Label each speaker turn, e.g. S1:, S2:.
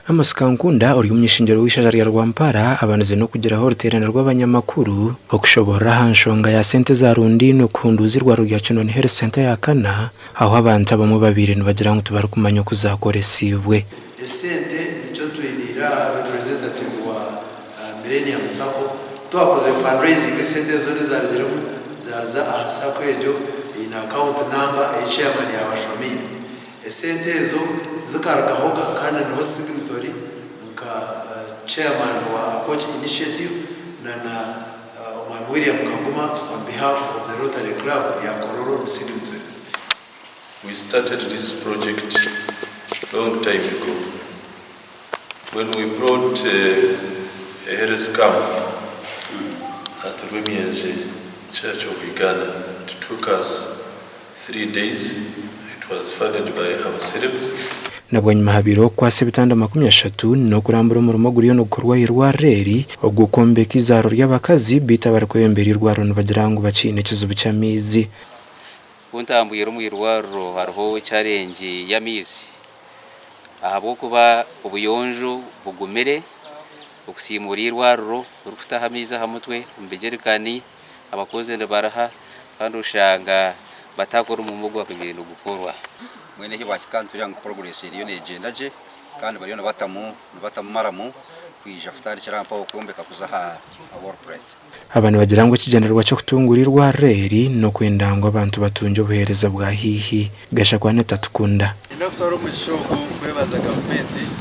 S1: Amasikankunde uri umyishingiro w'ishaja rya Rwampara abanze no kugeraho ruterana rw'abanyamakuru okushobora hanshonga ya sente za rundi no kunduzi rwa rugya Kinoni Health Center ya kana aho abantu abamwe babiri bagira ngo tubara kumanya kuzakoresibwe
S2: esente nicyo twinira representative wa Millennium Sacco twakoze fundraising esente zo nizarigiramo zaza ahasako ejo in account number chairman yabashomira esente zo zikaragaho kandi no signatory nka chairman wa coach initiative na William Kaguma on behalf of the Rotary Club ya Kororo signatory.
S3: We started this project long time ago when we brought a health camp at Rwemienje Church of Uganda. It took us 3 days. It was funded by ourselves.
S1: Nabonye mahabiro kwa sebitanda 30 no kurambura umurimo guriyo no gukorwa irwa reri ogukombeka izaro ry'abakazi bitabara kwembera irwaro bagira ngo bacine kizubu cy'amizi
S4: kuntambuye rumwirwaro hariho challenge y'amizi ahabo kuba ubuyonjo bugumere okusimura irwaro urufata hamiza hamutwe umbegerikani abakoze ndabaraha kandi ushanga batakora umumugo akibintu gukorwa
S5: mwene hi bakikanturira ngo progress iriyo negenda je kandi bariyo batamumaramu kwija futari kirampa okumbeka kuzaha workplate
S1: abantu bagira ngo kigenderwa cyo kutungurirwa reri no kwendangwa abantu batunje ubuhereza bwa hihi gasha kwa netatukunda
S2: Dr. Mugishogo kwebaza gavumenti